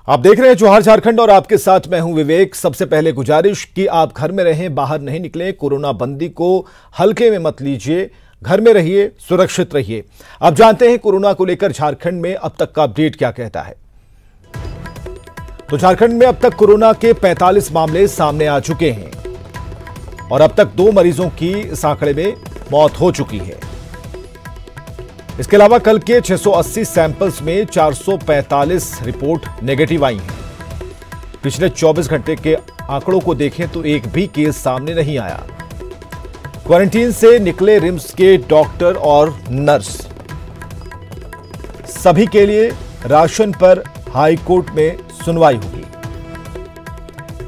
आप देख रहे हैं जोहार झारखंड और आपके साथ मैं हूं विवेक। सबसे पहले गुजारिश कि आप घर में रहें, बाहर नहीं निकलें, कोरोना बंदी को हल्के में मत लीजिए, घर में रहिए, सुरक्षित रहिए। आप जानते हैं कोरोना को लेकर झारखंड में अब तक का अपडेट क्या कहता है। तो झारखंड में अब तक कोरोना के 45 मामले सामने आ चुके हैं और अब तक 2 मरीजों की इस आंकड़े में मौत हो चुकी है। इसके अलावा कल के 680 सैंपल्स में 445 रिपोर्ट नेगेटिव आई हैं। पिछले 24 घंटे के आंकड़ों को देखें तो एक भी केस सामने नहीं आया। क्वारंटीन से निकले रिम्स के डॉक्टर और नर्स, सभी के लिए राशन पर हाई कोर्ट में सुनवाई होगी।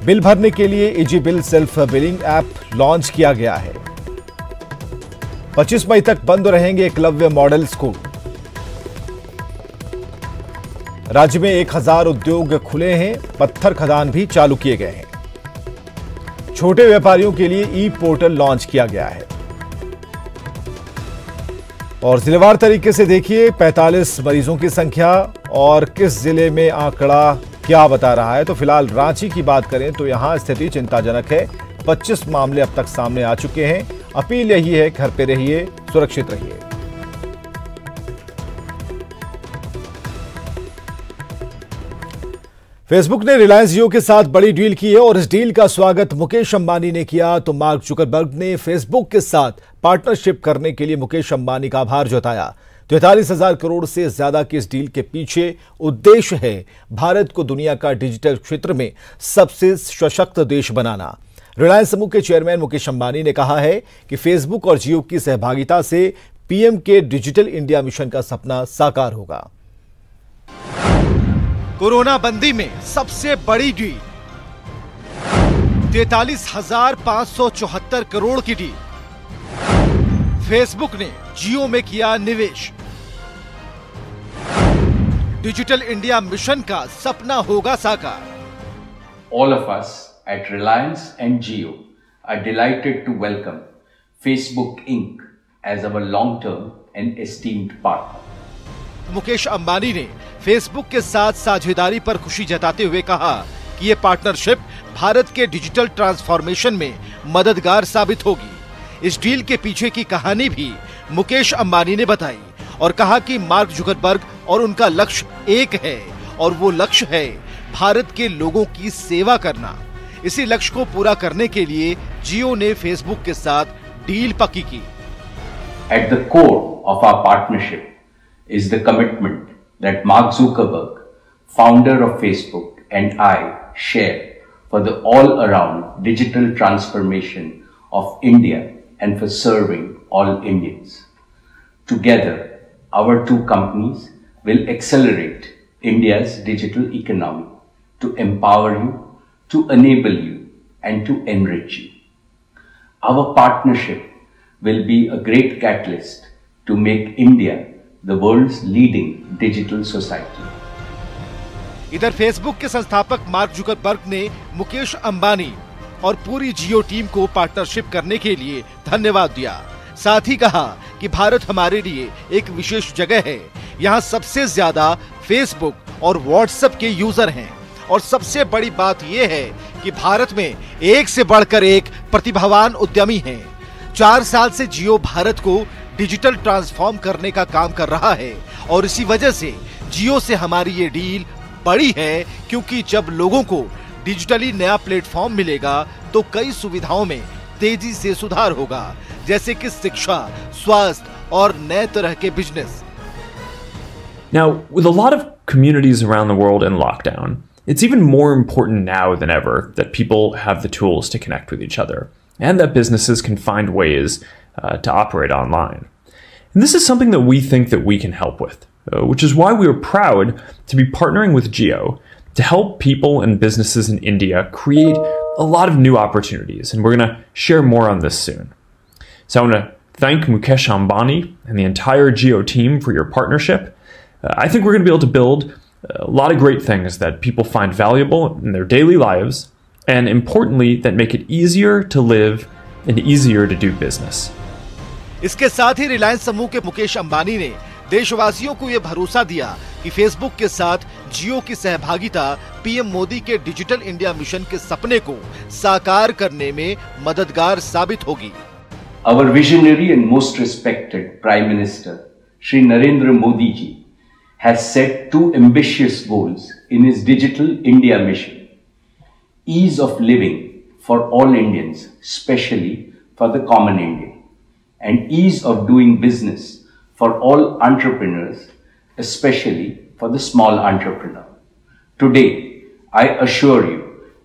बिल भरने के लिए easy bill self billing app launch किया गया है। 25 मई तक बंद रहेंगे एकलव्य मॉडल स्कूल। राज्य में 1000 उद्योग खुले हैं, पत्थर खदान भी चालू किए गए हैं। छोटे व्यापारियों के लिए ई पोर्टल लॉन्च किया गया है। और जिलेवार तरीके से देखिए 45 मरीजों की संख्या और किस जिले में आंकड़ा क्या बता रहा है। तो फिलहाल रांची की बात करें तो यहां स्थिति चिंताजनक है। 25 मामले अब तक सामने आ चुके हैं। अपील यही है, घर पे रहिए, सुरक्षित रहिए। फेसबुक ने रिलायंस जियो के साथ बड़ी डील की है और इस डील का स्वागत मुकेश अंबानी ने किया। तो मार्क जुकरबर्ग ने फेसबुक के साथ पार्टनरशिप करने के लिए मुकेश अंबानी का आभार जताया। 43,000 करोड़ से ज्यादा की इस डील के पीछे उद्देश्य है भारत को दुनिया का डिजिटल क्षेत्र में सबसे सशक्त देश बनाना। रिलायंस समूह के चेयरमैन मुकेश अंबानी ने कहा है कि फेसबुक और जियो की सहभागिता से पीएम के डिजिटल इंडिया मिशन का सपना साकार होगा। कोरोना बंदी में सबसे बड़ी डील, 43,574 करोड़ की डील। फेसबुक ने जियो में किया निवेश। डिजिटल इंडिया मिशन का सपना होगा साकार। All of us at Reliance and Jio are delighted to welcome Facebook Inc. as our long-term and esteemed partner. Mukesh Ambani ने फेसबुक के साथ साझेदारी पर खुशी जताते हुए कहा कि ये पार्टनरशिप भारत के डिजिटल ट्रांसफॉर्मेशन में मददगार साबित होगी। इस डील के पीछे की कहानी भी मुकेश अंबानी ने बताई और कहा कि मार्क जुकरबर्ग और उनका लक्ष्य एक है और वो लक्ष्य है भारत के लोगों की सेवा करना। इसी लक्ष्य को पूरा करने के लिए जियो ने फेसबुक के साथ डील पक्की की। At the core of our partnership is the commitment that Mark Zuckerberg, founder of Facebook, and I share for the all-around digital transformation of India and for serving all Indians. Together, our two companies will accelerate India's digital economy to empower you, to enable you, and to enrich you. Our partnership will be a great catalyst to make India the world's leading digital society. इधर Facebook के संस्थापक mark Zuckerberg ने मुकेश अंबानी और पूरी जियो team को partnership करने के लिए धन्यवाद दिया। साथ ही कहा कि भारत हमारे लिए एक विशेष जगह है। यहाँ सबसे ज्यादा फेसबुक और व्हाट्सएप के यूजर हैं और सबसे बड़ी बात यह है कि भारत में एक से बढ़कर एक प्रतिभावान उद्यमी हैं। 4 साल से जियो भारत को डिजिटल ट्रांसफॉर्म करने का काम कर रहा है और इसी वजह से जियो से हमारी ये डील बड़ी है, क्योंकि जब लोगों को डिजिटली नया प्लेटफॉर्म मिलेगा तो कई सुविधाओं में तेजी से सुधार होगा, जैसे कि शिक्षा, स्वास्थ्य और नए तरह के business. Now, with a lot of communities around the world in lockdown, it's even more important now than ever that people have the tools to connect with each other and that businesses can find ways to operate online. And this is something that we think that we can help with, which is why we are proud to be partnering with Jio to help people and businesses in India create a lot of new opportunities. And we're going to share more on this soon. So I want to thank Mukesh Ambani and the entire Jio team for your partnership. I think we're going to be able to build a lot of great things that people find valuable in their daily lives, and importantly, that make it easier to live and easier to do business. इसके साथ ही रिलायंस समूह के मुकेश अंबानी ने देशवासियों को यह भरोसा दिया कि फेसबुक के साथ जियो की सहभागिता पीएम मोदी के डिजिटल इंडिया मिशन के सपने को साकार करने में मददगार साबित होगी। Our visionary and most respected Prime Minister, Shri Narendra Modi ji, has set two ambitious goals in his Digital India mission. Ease of living for all Indians, especially for the common Indian, and ease of doing business for all entrepreneurs, especially for the small entrepreneur. Today, I assure you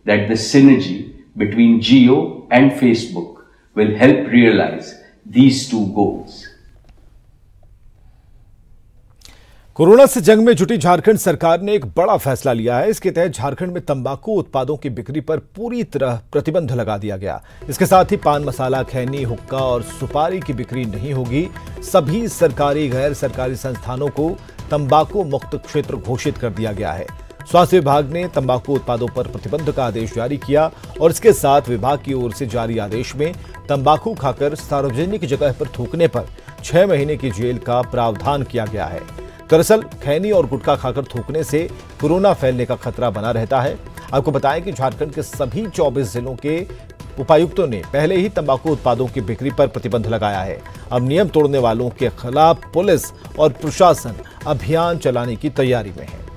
that the synergy between Jio and Facebook will help realize these two goals. Corona से जंग में जुटी झारखंड सरकार ने एक बड़ा फैसला लिया है। इसके तहत झारखंड में तंबाकू उत्पादों की बिक्री पर पूरी तरह प्रतिबंध लगा दिया गया। इसके साथ ही पान मसाला, खैनी, हुक्का और सुपारी की बिक्री नहीं होगी। सभी सरकारी गैर सरकारी संस्थानों को तंबाकू मुक्त क्षेत्र घोषित कर दिया गया है। स्वास्थ्य विभाग ने तंबाकू उत्पादों पर प्रतिबंध का आदेश जारी किया और इसके साथ विभाग की ओर से जारी आदेश में तंबाकू खाकर सार्वजनिक जगह पर थूकने पर 6 महीने की जेल का प्रावधान किया गया है। दरअसल खैनी और गुटखा खाकर थूकने से कोरोना फैलने का खतरा बना रहता है। आपको बताएं कि झारखंड के सभी 24 जिलों के उपायुक्तों ने पहले ही तंबाकू उत्पादों की बिक्री पर प्रतिबंध लगाया है। अब नियम तोड़ने वालों के खिलाफ पुलिस और प्रशासन अभियान चलाने की तैयारी में है।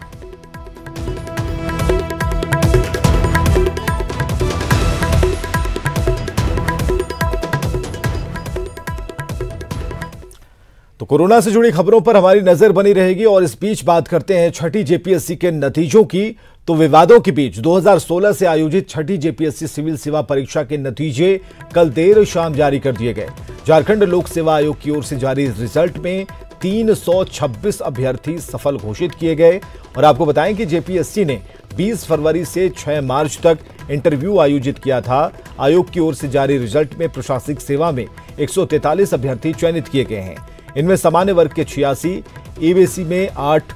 तो कोरोना से जुड़ी खबरों पर हमारी नजर बनी रहेगी और इस बीच बात करते हैं छठी जेपीएससी के नतीजों की। तो विवादों के बीच 2016 से आयोजित छठी जेपीएससी सिविल सेवा परीक्षा के नतीजे कल देर शाम जारी कर दिए गए। झारखंड लोक सेवा आयोग की ओर से जारी रिजल्ट में 326 अभ्यर्थी सफल घोषित किए गए। और आपको बताएं कि जेपीएससी ने 20 फरवरी से 6 मार्च तक इंटरव्यू आयोजित किया था। आयोग की ओर से जारी रिजल्ट में प्रशासनिक सेवा में 143 अभ्यर्थी चयनित किए गए हैं। इनमें सामान्य वर्ग के 86, ईबीसी में 8,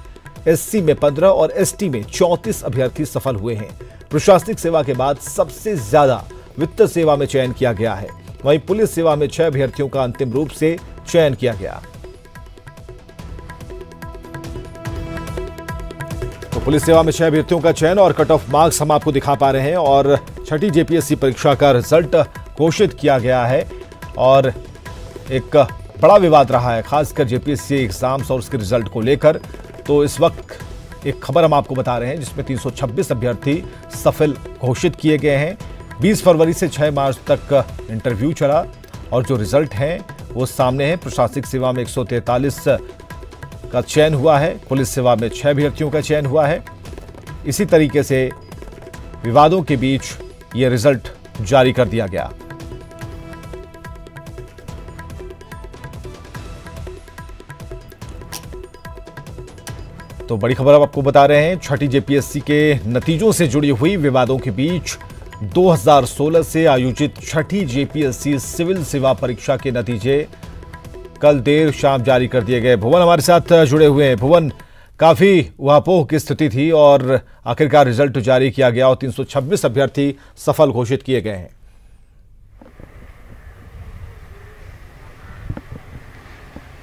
एससी में 15 और एसटी में 34 अभ्यर्थी सफल हुए हैं। प्रशासनिक सेवा के बाद सबसे ज्यादा वित्त सेवा में चयन किया गया है। वहीं पुलिस सेवा में 6 अभ्यर्थियों का अंतिम रूप से चयन किया गया। तो पुलिस सेवा में 6 अभ्यर्थियों का चयन और कट ऑफ मार्क्स हम आपको दिखा पा रहे हैं और छठी जेपीएससी परीक्षा का रिजल्ट घोषित किया गया है। और एक बड़ा विवाद रहा है खासकर जेपीएससी एग्जाम्स और उसके रिजल्ट को लेकर। तो इस वक्त एक खबर हम आपको बता रहे हैं जिसमें 326 अभ्यर्थी सफल घोषित किए गए हैं। 20 फरवरी से 6 मार्च तक इंटरव्यू चला और जो रिजल्ट है वो सामने है। प्रशासनिक सेवा में 143 का चयन हुआ है, पुलिस सेवा में 6 अभ्यर्थियों का चयन हुआ है। इसी तरीके से विवादों के बीच ये रिजल्ट जारी कर दिया गया। तो बड़ी खबर अब आपको बता रहे हैं छठी जेपीएससी के नतीजों से जुड़ी हुई विवादों के बीच 2016 से आयोजित छठी जेपीएससी सिविल सेवा परीक्षा के नतीजे कल देर शाम जारी कर दिए गए। भुवन हमारे साथ जुड़े हुए हैं। भुवन, काफी उहापोह की स्थिति थी और आखिरकार रिजल्ट जारी किया गया और 326 अभ्यर्थी सफल घोषित किए गए हैं।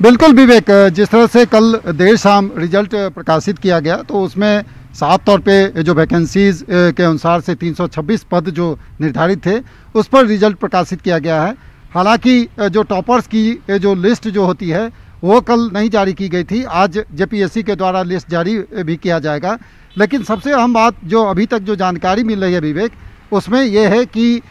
बिल्कुल विवेक, जिस तरह से कल देर शाम रिजल्ट प्रकाशित किया गया तो उसमें साफ तौर पे जो वैकेंसीज के अनुसार से 326 पद जो निर्धारित थे उस पर रिजल्ट प्रकाशित किया गया है। हालांकि जो टॉपर्स की जो लिस्ट जो होती है वो कल नहीं जारी की गई थी। आज जेपीएससी के द्वारा लिस्ट जारी भी किया जाएगा। लेकिन सबसे अहम बात जो अभी तक जो जानकारी मिल रही है विवेक, उसमें यह है कि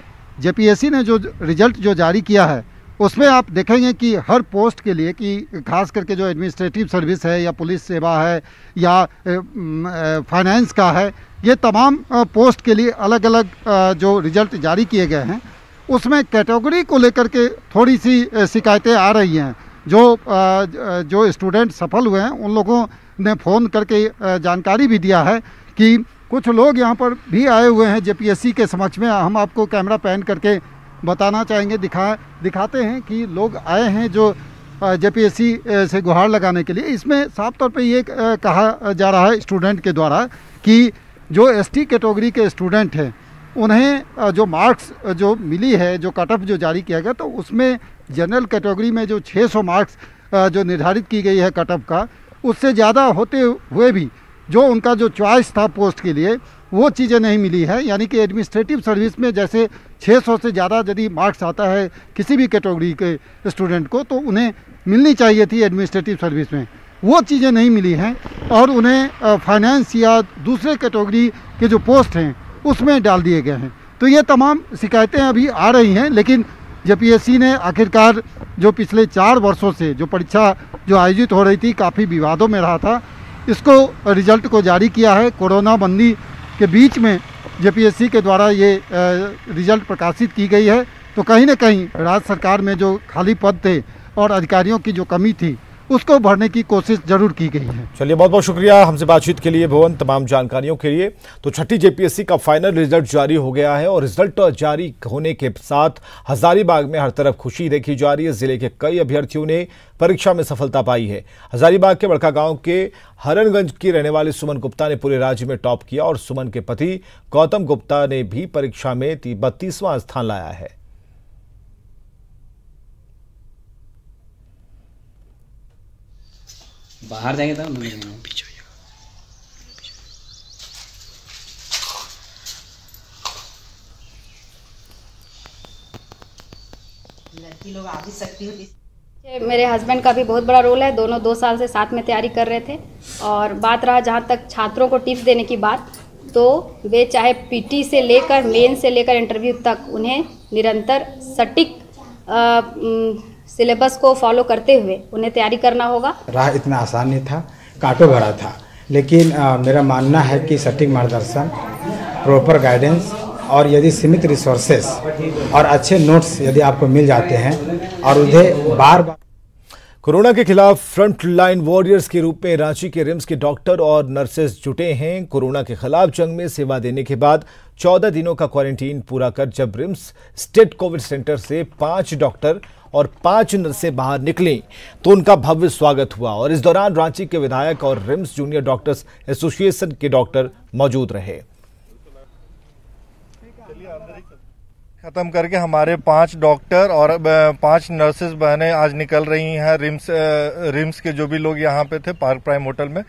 जेपीएससी ने जो रिजल्ट जो जारी किया है उसमें आप देखेंगे कि हर पोस्ट के लिए कि खास करके जो एडमिनिस्ट्रेटिव सर्विस है या पुलिस सेवा है या फाइनेंस का है, ये तमाम पोस्ट के लिए अलग अलग जो रिजल्ट जारी किए गए हैं उसमें कैटेगरी को लेकर के थोड़ी सी शिकायतें आ रही हैं। जो स्टूडेंट सफल हुए हैं उन लोगों ने फ़ोन करके जानकारी भी दिया है कि कुछ लोग यहाँ पर भी आए हुए हैं जेपीएससी के समक्ष में। हम आपको कैमरा पैन करके बताना चाहेंगे, दिखाते हैं कि लोग आए हैं जो जेपीएससी से गुहार लगाने के लिए। इसमें साफ तौर पे ये कहा जा रहा है स्टूडेंट के द्वारा कि जो एसटी कैटेगरी के स्टूडेंट हैं उन्हें जो मार्क्स जो मिली है, जो कट ऑफ जो जारी किया गया, तो उसमें जनरल कैटेगरी में जो 600 मार्क्स जो निर्धारित की गई है कट ऑफ का, उससे ज़्यादा होते हुए भी जो उनका जो चॉइस था पोस्ट के लिए वो चीज़ें नहीं मिली है। यानी कि एडमिनिस्ट्रेटिव सर्विस में जैसे 600 से ज़्यादा यदि मार्क्स आता है किसी भी कैटेगरी के स्टूडेंट को तो उन्हें मिलनी चाहिए थी एडमिनिस्ट्रेटिव सर्विस में, वो चीज़ें नहीं मिली हैं और उन्हें फाइनेंस या दूसरे कैटेगरी के जो पोस्ट हैं उसमें डाल दिए गए हैं। तो ये तमाम शिकायतें अभी आ रही हैं, लेकिन जेपीएससी ने आखिरकार जो पिछले 4 वर्षों से जो परीक्षा जो आयोजित हो रही थी काफ़ी विवादों में रहा था, इसको रिजल्ट को जारी किया है। कोरोना बंदी के बीच में जेपीएससी के द्वारा ये रिजल्ट प्रकाशित की गई है। तो कहीं ना कहीं राज्य सरकार में जो खाली पद थे और अधिकारियों की जो कमी थी उसको भरने की कोशिश जरूर की गई है। चलिए, बहुत बहुत शुक्रिया हमसे बातचीत के लिए भुवन, तमाम जानकारियों के लिए। तो छठी जेपीएससी का फाइनल रिजल्ट जारी हो गया है और रिजल्ट जारी होने के साथ हजारीबाग में हर तरफ खुशी देखी जा रही है। जिले के कई अभ्यर्थियों ने परीक्षा में सफलता पाई है। हजारीबाग के बड़का गांव के हरनगंज की रहने वाली सुमन गुप्ता ने पूरे राज्य में टॉप किया और सुमन के पति गौतम गुप्ता ने भी परीक्षा में 32वां स्थान लाया है। बाहर जाएंगे तब लड़की लोग आ भी सकती हो। मेरे हस्बैंड का भी बहुत बड़ा रोल है, दोनों 2 साल से साथ में तैयारी कर रहे थे। और बात रहा जहाँ तक छात्रों को टिप्स देने की बात, तो वे चाहे पीटी से लेकर मेन से लेकर इंटरव्यू तक उन्हें निरंतर सटीक सिलेबस को फॉलो करते हुए उन्हें तैयारी करना होगा। राह इतना आसान नहीं था, कांटों भरा था, लेकिन मेरा मानना है कि सटीक मार्गदर्शन, प्रॉपर गाइडेंस और यदि सीमित रिसोर्सेस और अच्छे नोट्स यदि आपको मिल जाते हैं और उन्हें बार बार। कोरोना के खिलाफ फ्रंट लाइन वॉरियर्स के रूप में रांची के रिम्स के डॉक्टर और नर्सेज जुटे हैं। कोरोना के खिलाफ जंग में सेवा देने के बाद 14 दिनों का क्वारंटीन पूरा कर जब रिम्स स्टेट कोविड सेंटर से 5 डॉक्टर और 5 नर्सें बाहर निकली तो उनका भव्य स्वागत हुआ और इस दौरान रांची के विधायक और रिम्स जूनियर डॉक्टर्स एसोसिएशन के डॉक्टर मौजूद रहे। खत्म करके हमारे 5 डॉक्टर और 5 नर्सेज बहनें आज निकल रही हैं रिम्स के जो भी लोग यहाँ पे थे पार्क प्राइम होटल में,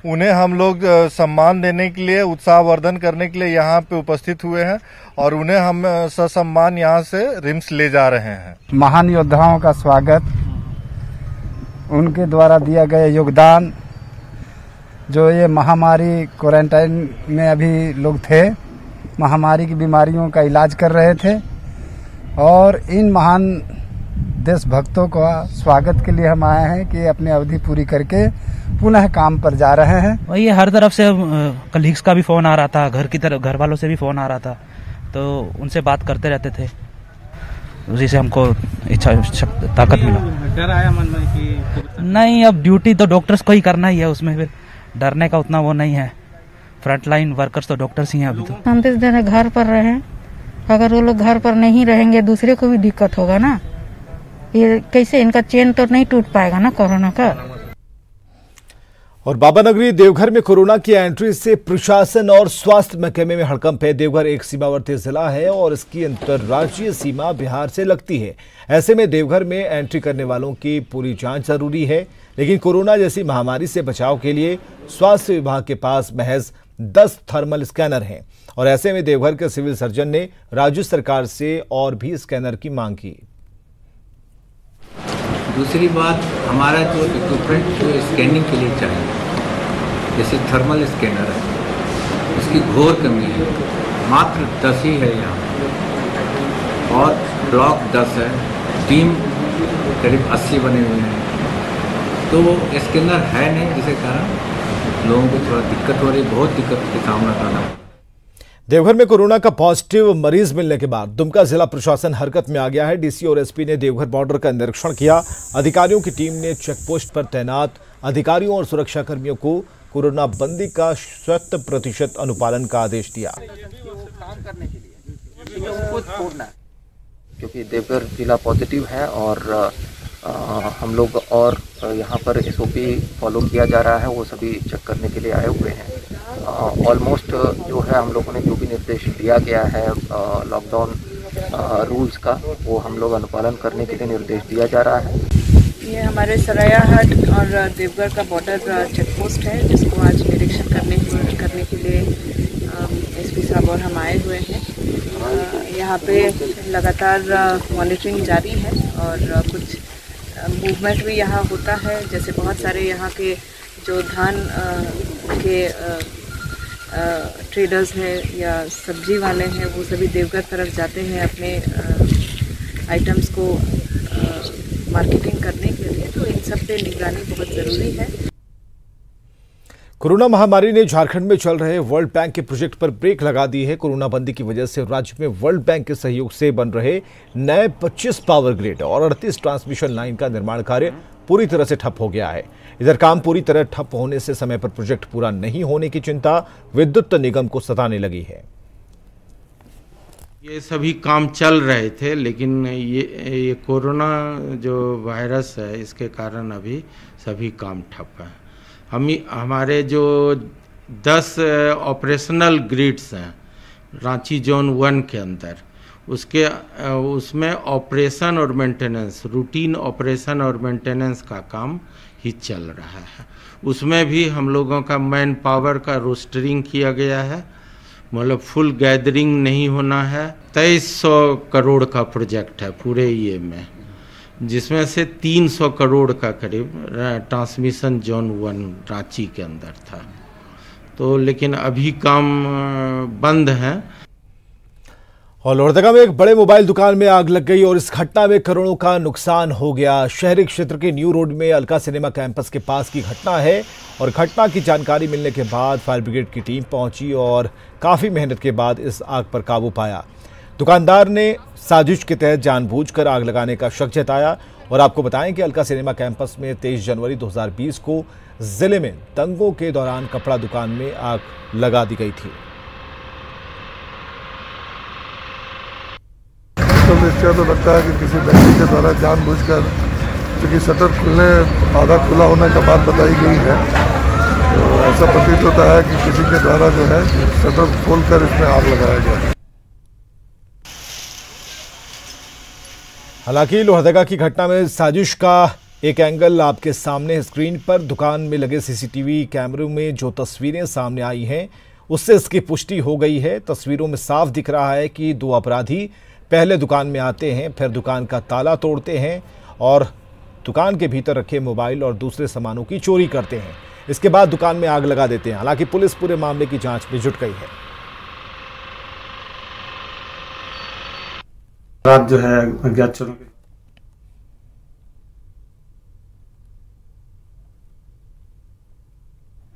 उन्हें हम लोग सम्मान देने के लिए, उत्साहवर्धन करने के लिए यहाँ पे उपस्थित हुए हैं और उन्हें हम ससम्मान यहाँ से रिम्स ले जा रहे हैं। महान योद्धाओं का स्वागत, उनके द्वारा दिया गया योगदान, जो ये महामारी क्वारंटाइन में अभी लोग थे, महामारी की बीमारियों का इलाज कर रहे थे और इन महान देशभक्तों का स्वागत के लिए हम आए हैं कि अपनी अवधि पूरी करके पुनः काम पर जा रहे हैं। वही हर तरफ से कलीग्स का भी फोन आ रहा था, घर वालों से भी फोन आ रहा था, तो उनसे बात करते रहते थे, उसी से हमको ताकत मिला। डर आया मन में कि नहीं, अब ड्यूटी तो डॉक्टर्स को ही करना ही है, उसमें फिर डरने का उतना वो नहीं है। फ्रंट लाइन वर्कर्स तो डॉक्टर्स ही हैं अभी तो। 29 दिन घर पर रहे, अगर वो लोग घर पर नहीं रहेंगे दूसरे को भी दिक्कत होगा ना, ये कैसे, इनका चेन तो नहीं टूट पाएगा ना कोरोना का। और बाबा नगरी देवघर में कोरोना की एंट्री से प्रशासन और स्वास्थ्य महकमे में हड़कंप है। देवघर एक सीमावर्ती जिला है और इसकी अंतर्राज्यीय सीमा बिहार से लगती है। ऐसे में देवघर में एंट्री करने वालों की पूरी जांच जरूरी है, लेकिन कोरोना जैसी महामारी से बचाव के लिए स्वास्थ्य विभाग के पास महज 10 थर्मल स्कैनर हैं और ऐसे में देवघर के सिविल सर्जन ने राज्य सरकार से और भी स्कैनर की मांग की। दूसरी बात, हमारा जो इक्विपमेंट जो स्कैनिंग के लिए चाहिए, जैसे थर्मल स्कैनर है, उसकी घोर कमी है। मात्र 10 ही है यहाँ और ब्लॉक 10 है, टीम करीब 80 बने हुए हैं, तो वो स्कैनर है नहीं, जिसके कारण लोगों को थोड़ा दिक्कत हो रही, बहुत दिक्कत का सामना करना। देवघर में कोरोना का पॉजिटिव मरीज मिलने के बाद दुमका जिला प्रशासन हरकत में आ गया है। डीसी और एसपी ने देवघर बॉर्डर का निरीक्षण किया। अधिकारियों की टीम ने चेकपोस्ट पर तैनात अधिकारियों और सुरक्षा कर्मियों को कोरोना बंदी का 100% अनुपालन का आदेश दिया। क्योंकि देवघर जिला पॉजिटिव है और हम लोग और यहाँ पर एसओपी फॉलो किया जा रहा है, वो सभी चेक करने के लिए आए हुए हैं। ऑलमोस्ट जो है हम लोगों ने जो भी निर्देश दिया गया है लॉकडाउन रूल्स का, वो हम लोग अनुपालन करने के लिए निर्देश दिया जा रहा है। ये हमारे सरायाहाट और देवगढ़ का बॉर्डर चेक पोस्ट है, जिसको आज निरीक्षण करने के लिए एसपी साहब और हम आए हुए हैं। यहाँ पे लगातार मॉनिटरिंग जारी है और कुछ मूवमेंट भी यहाँ होता है। जैसे बहुत सारे यहाँ के जो धान के ट्रेडर्स हैं या सब्जी वाले हैं, वो सभी देवगढ़ तरफ जाते हैं अपने आइटम्स को मार्केटिंग करने के लिए, तो इन सब पे निगरानी बहुत ज़रूरी है। कोरोना महामारी ने झारखंड में चल रहे वर्ल्ड बैंक के प्रोजेक्ट पर ब्रेक लगा दी है। कोरोना बंदी की वजह से राज्य में वर्ल्ड बैंक के सहयोग से बन रहे नए 25 पावर ग्रिड और 38 ट्रांसमिशन लाइन का निर्माण कार्य पूरी तरह से ठप हो गया है। इधर काम पूरी तरह ठप होने से समय पर प्रोजेक्ट पूरा नहीं होने की चिंता विद्युत निगम को सताने लगी है। ये सभी काम चल रहे थे, लेकिन ये कोरोना जो वायरस है, इसके कारण अभी सभी काम ठप है। हमारे जो 10 ऑपरेशनल ग्रिड्स हैं रांची जोन 1 के अंदर, उसमें ऑपरेशन और मेंटेनेंस, रूटीन ऑपरेशन और मेंटेनेंस का काम ही चल रहा है। उसमें भी हम लोगों का मैन पावर का रोस्टरिंग किया गया है, मतलब फुल गैदरिंग नहीं होना है। 2300 करोड़ का प्रोजेक्ट है पूरे ये में, जिसमें से 300 करोड़ का करीब ट्रांसमिशन जोन 1 रांची के अंदर था। तो लेकिन अभी काम बंद है। और लोहरदगा में एक बड़े मोबाइल दुकान में आग लग गई और इस घटना में करोड़ों का नुकसान हो गया। शहरी क्षेत्र के न्यू रोड में अलका सिनेमा कैंपस के पास की घटना है और घटना की जानकारी मिलने के बाद फायर ब्रिगेड की टीम पहुंची और काफी मेहनत के बाद इस आग पर काबू पाया। दुकानदार ने साजिश के तहत जानबूझकर आग लगाने का शक जताया। और आपको बताएं कि अलका सिनेमा कैंपस में 23 जनवरी 2020 को जिले में दंगों के दौरान कपड़ा दुकान में आग लगा दी गई थी। तो इससे तो लगता है कि किसी व्यक्ति के द्वारा जानबूझकर, क्योंकि शटर खुलने आधा खुला होने का बात बताई गई है, तो ऐसा प्रतीत होता है कि किसी के द्वारा जो है शटर खोलकर इसमें आग लगाया गया। हालांकि लोहरदगा की घटना में साजिश का एक एंगल आपके सामने स्क्रीन पर दुकान में लगे सीसीटीवी कैमरों में जो तस्वीरें सामने आई हैं उससे इसकी पुष्टि हो गई है। तस्वीरों में साफ दिख रहा है कि 2 अपराधी पहले दुकान में आते हैं, फिर दुकान का ताला तोड़ते हैं और दुकान के भीतर रखे मोबाइल और दूसरे सामानों की चोरी करते हैं। इसके बाद दुकान में आग लगा देते हैं। हालांकि पुलिस पूरे मामले की जांच में जुट गई है। रात जो है अज्ञात चोरों के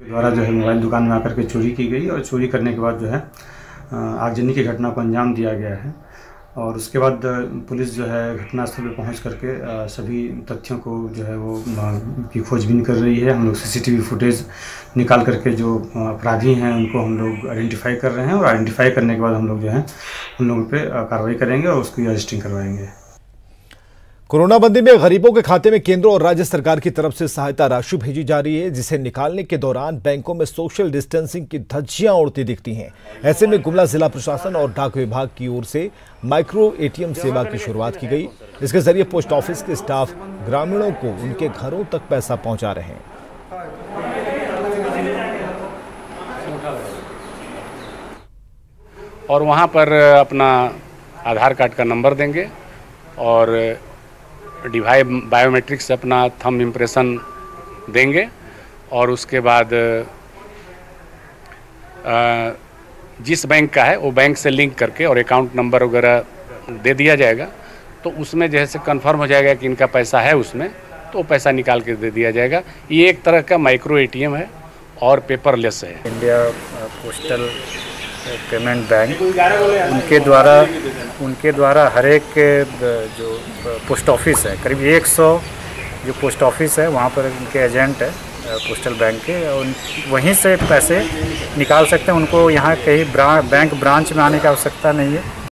द्वारा जो है मोबाइल दुकान में आकर के चोरी की गई और चोरी करने के बाद जो है आगजनी की घटना को अंजाम दिया गया है। और उसके बाद पुलिस जो है घटनास्थल पर पहुंच करके सभी तथ्यों को जो है वो की खोजबीन कर रही है। हम लोग सीसीटीवी फुटेज निकाल करके जो अपराधी हैं उनको हम लोग आइडेंटिफाई कर रहे हैं और आइडेंटिफाई करने के बाद हम लोग जो है उन लोगों पे कार्रवाई करेंगे और उसकी अरेस्टिंग करवाएंगे। कोरोना बंदी में गरीबों के खाते में केंद्र और राज्य सरकार की तरफ से सहायता राशि भेजी जा रही है, जिसे निकालने के दौरान बैंकों में सोशल डिस्टेंसिंग की धज्जियां उड़ती दिखती हैं। ऐसे में गुमला जिला प्रशासन और डाक विभाग की ओर से माइक्रो एटीएम सेवा की शुरुआत की गई। इसके जरिए पोस्ट ऑफिस के स्टाफ ग्रामीणों को उनके घरों तक पैसा पहुंचा रहे हैं। और वहां पर अपना आधार कार्ड का नंबर देंगे और डिवाइस बायोमेट्रिक से अपना थंब इम्प्रेशन देंगे और उसके बाद जिस बैंक का है वो बैंक से लिंक करके और अकाउंट नंबर वगैरह दे दिया जाएगा। तो उसमें जैसे कंफर्म हो जाएगा कि इनका पैसा है उसमें, तो पैसा निकाल के दे दिया जाएगा। ये एक तरह का माइक्रो एटीएम है और पेपरलेस है। इंडिया पोस्टल पेमेंट बैंक उनके द्वारा हर एक जो पोस्ट ऑफिस है, करीब 100 जो पोस्ट ऑफिस है वहाँ पर उनके एजेंट है पोस्टल बैंक के, और वहीं से पैसे निकाल सकते हैं। उनको यहाँ कहीं बैंक ब्रांच में आने की आवश्यकता नहीं है।